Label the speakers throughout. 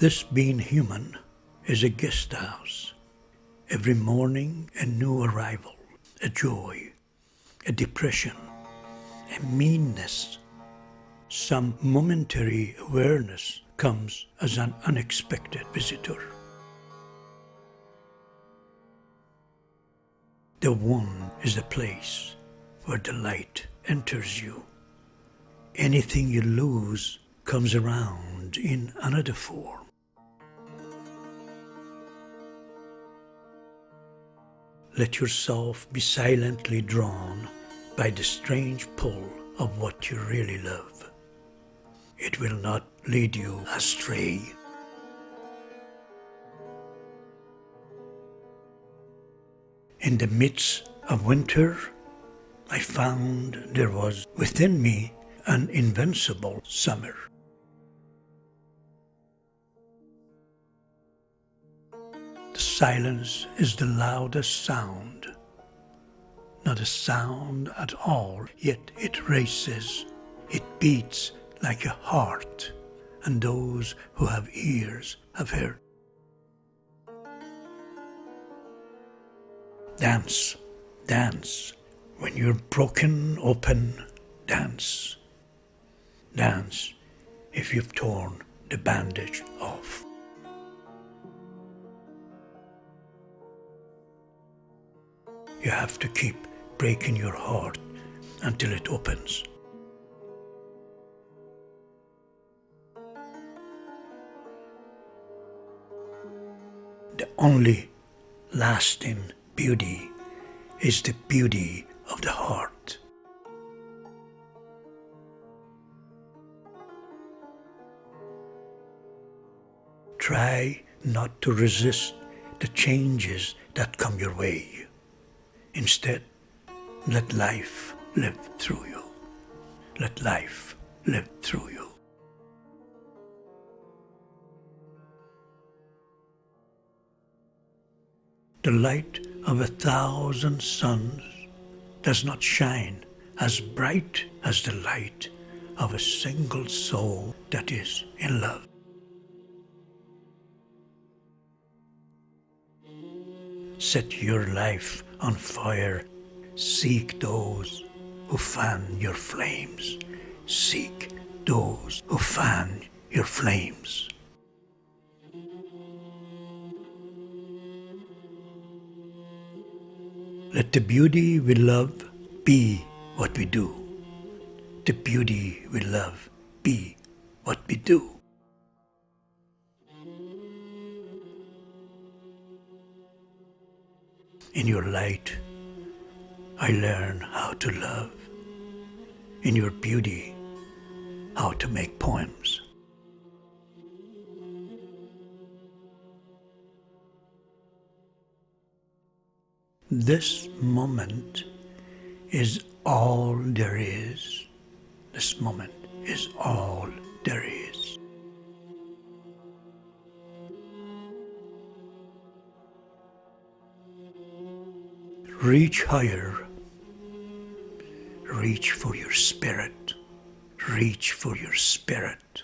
Speaker 1: This being human is a guest house. Every morning a new arrival, a joy, a depression, a meanness. Some momentary awareness comes as an unexpected visitor. The one is the place where the light enters you. Anything you lose comes around in another form. Let yourself be silently drawn by the strange pull of what you really love. It will not lead you astray. In the midst of winter, I found there was within me an invincible summer. Silence is the loudest sound, not a sound at all, yet it races, it beats like a heart, and those who have ears have heard. Dance, dance, when you're broken open, dance. Dance if you've torn the bandage off. You have to keep breaking your heart until it opens. The only lasting beauty is the beauty of the heart. Try not to resist the changes that come your way. Instead, let life live through you. Let life live through you. The light of 1,000 suns does not shine as bright as the light of a single soul that is in love. Set your life on fire. Seek those who fan your flames. Seek those who fan your flames. Let the beauty we love be what we do. The beauty we love be what we do. In your light, I learn how to love. In your beauty, how to make poems. This moment is all there is. This moment is all there is. Reach higher. Reach for your spirit. Reach for your spirit.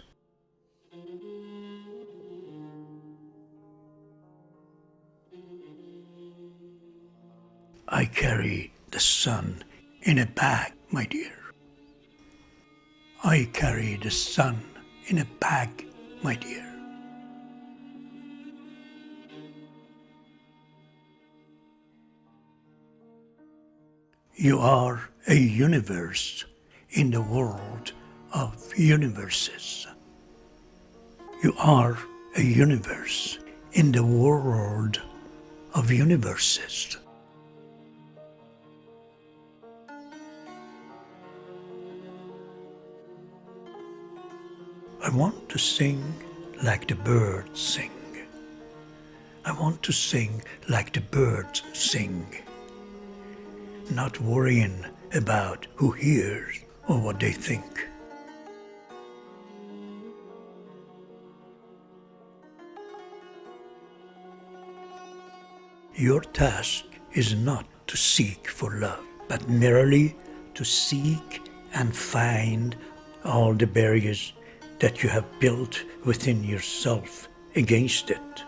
Speaker 1: I carry the sun in a bag, my dear. I carry the sun in a bag, my dear. You are a universe in the world of universes. You are a universe in the world of universes. I want to sing like the birds sing. I want to sing like the birds sing. Not worrying about who hears or what they think. Your task is not to seek for love, but merely to seek and find all the barriers that you have built within yourself against it.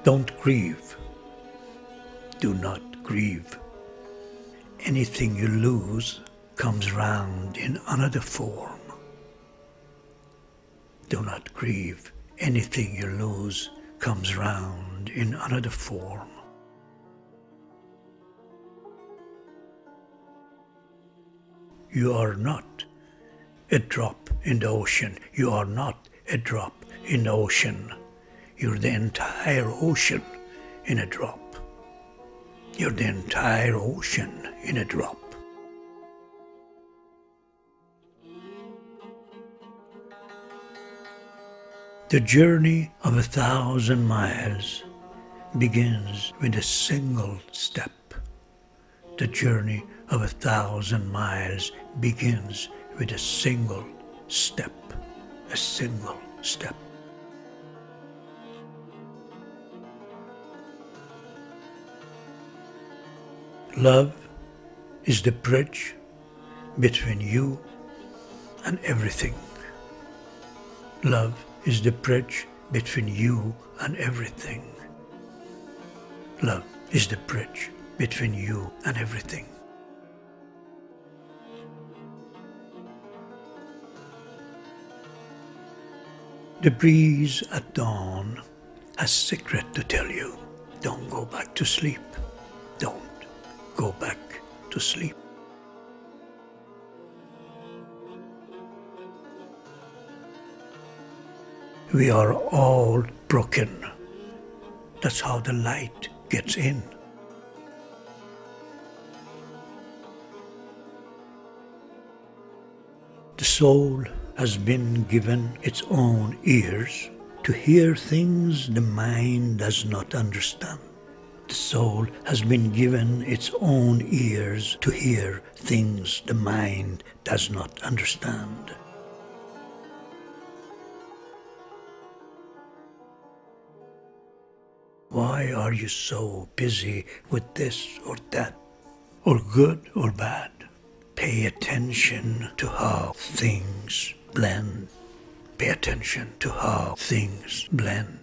Speaker 1: Don't grieve. Do not grieve. Anything you lose comes round in another form. Do not grieve. Anything you lose comes round in another form. You are not a drop in the ocean. You are not a drop in the ocean. You're the entire ocean in a drop. You're the entire ocean in a drop. The journey of 1,000 miles begins with a single step. The journey of 1,000 miles begins with a single step. A single step. Love is the bridge between you and everything. Love is the bridge between you and everything. Love is the bridge between you and everything. The breeze at dawn has a secret to tell you. Don't go back to sleep. Don't go back to sleep. We are all broken. That's how the light gets in. The soul has been given its own ears to hear things the mind does not understand. The soul has been given its own ears to hear things the mind does not understand. Why are you so busy with this or that, or good or bad? Pay attention to how things blend. Pay attention to how things blend.